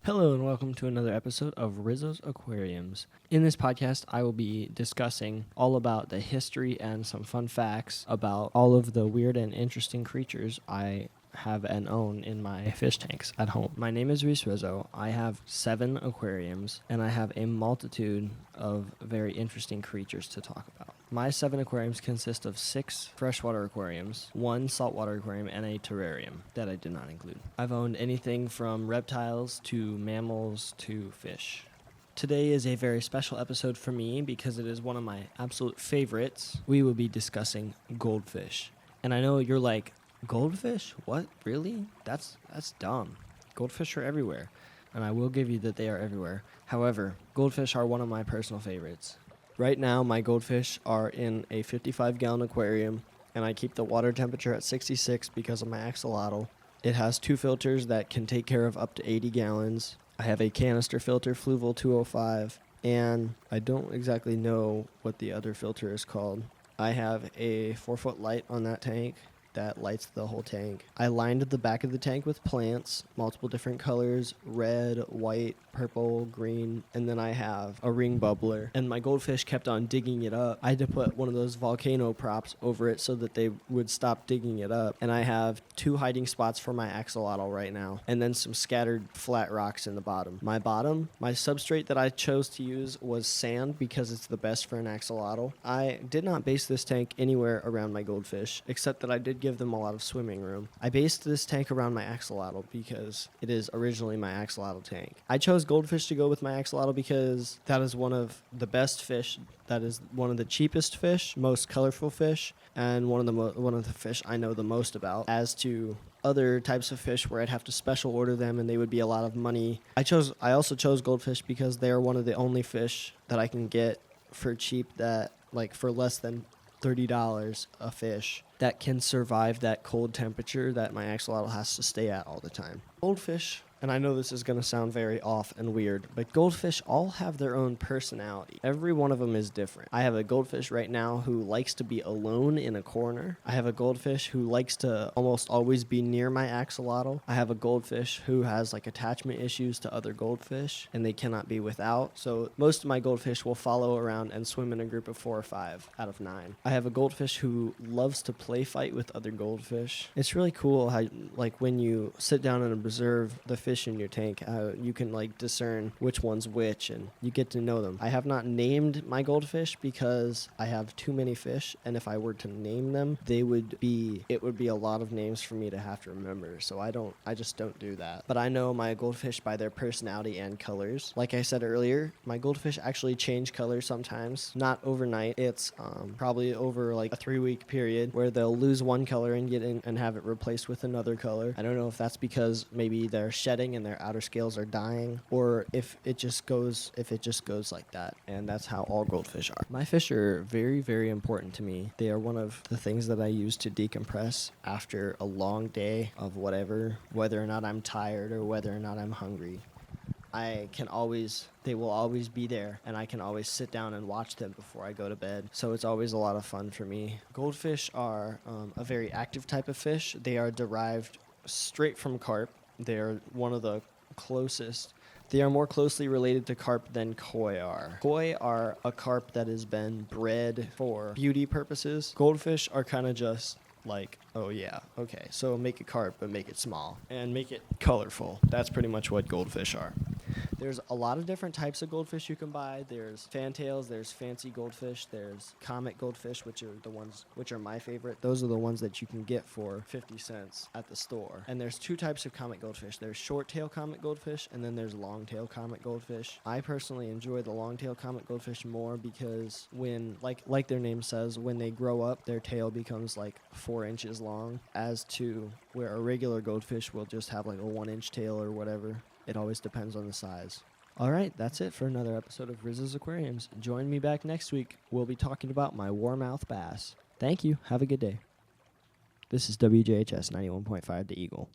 Hello and welcome to another episode of Rizzo's Aquariums. In this podcast, I will be discussing all about the history and some fun facts about all of the weird and interesting creatures I have and own in my fish tanks at home. My name is Rizzo. I have 7 aquariums and I have a multitude of very interesting creatures to talk about. My 7 aquariums consist of 6 freshwater aquariums, 1 saltwater aquarium, and a terrarium that I did not include. I've owned anything from reptiles to mammals to fish. Today is a very special episode for me because it is one of my absolute favorites. We will be discussing goldfish. And I know you're like, goldfish? What? Really? That's dumb. Goldfish are everywhere. And I will give you that they are everywhere. However, goldfish are one of my personal favorites. Right now, my goldfish are in a 55-gallon aquarium, and I keep the water temperature at 66 because of my axolotl. It has 2 filters that can take care of up to 80 gallons. I have a canister filter, Fluval 205, and I don't exactly know what the other filter is called. I have a 4-foot light on that tank that lights the whole tank. I lined the back of the tank with plants, multiple different colors, red, white, purple, green, and then I have a ring bubbler. And my goldfish kept on digging it up. I had to put one of those volcano props over it so that they would stop digging it up. And I have 2 hiding spots for my axolotl right now, and then some scattered flat rocks in the bottom. My substrate that I chose to use was sand because it's the best for an axolotl. I did not base this tank anywhere around my goldfish, except that I did give them a lot of swimming room. I based this tank around my axolotl because it is originally my axolotl tank. I chose goldfish to go with my axolotl because that is one of the best fish. That is one of the cheapest fish, most colorful fish, and one of the fish I know the most about. As to other types of fish where I'd have to special order them and they would be a lot of money, I also chose goldfish because they are one of the only fish that I can get for cheap, that like for less than $30 a fish, that can survive that cold temperature that my axolotl has to stay at all the time. Goldfish, and I know this is going to sound very off and weird, but goldfish all have their own personality. Every one of them is different. I have a goldfish right now who likes to be alone in a corner. I have a goldfish who likes to almost always be near my axolotl. I have a goldfish who has like attachment issues to other goldfish and they cannot be without. So most of my goldfish will follow around and swim in a group of 4 or 5 out of 9. I have a goldfish who loves to play fight with other goldfish. It's really cool how, like, when you sit down and observe the fish in your tank, you can like discern which one's which and you get to know them. I have not named my goldfish because I have too many fish, and if I were to name them, it would be a lot of names for me to have to remember, so I just don't do that. But I know my goldfish by their personality and colors. Like I said earlier, my goldfish actually change colors sometimes, not overnight. It's probably over like a 3-week period where they'll lose one color and get in and have it replaced with another color. I don't know if that's because maybe they're shedding and their outer scales are dying, or if it just goes like that, and that's how all goldfish are. My fish are very, very important to me. They are one of the things that I use to decompress after a long day of whatever, whether or not I'm tired or whether or not I'm hungry. They will always be there, and I can always sit down and watch them before I go to bed. So it's always a lot of fun for me. Goldfish are a very active type of fish. They are derived straight from carp. They are one of the closest. They are more closely related to carp than koi are. Koi are a carp that has been bred for beauty purposes. Goldfish are kind of just like, oh yeah, okay, so make a carp, but make it small and make it colorful. That's pretty much what goldfish are. There's a lot of different types of goldfish you can buy. There's fantails, there's fancy goldfish, there's comet goldfish, which are my favorite. Those are the ones that you can get for 50 cents at the store. And there's 2 types of comet goldfish. There's short-tail comet goldfish, and then there's long-tail comet goldfish. I personally enjoy the long-tail comet goldfish more because when, like their name says, when they grow up, their tail becomes like 4 inches long, as to where a regular goldfish will just have like a 1-inch tail or whatever. It always depends on the size. All right, that's it for another episode of Rizzo's Aquariums. Join me back next week. We'll be talking about my warmouth bass. Thank you. Have a good day. This is WJHS 91.5 The Eagle.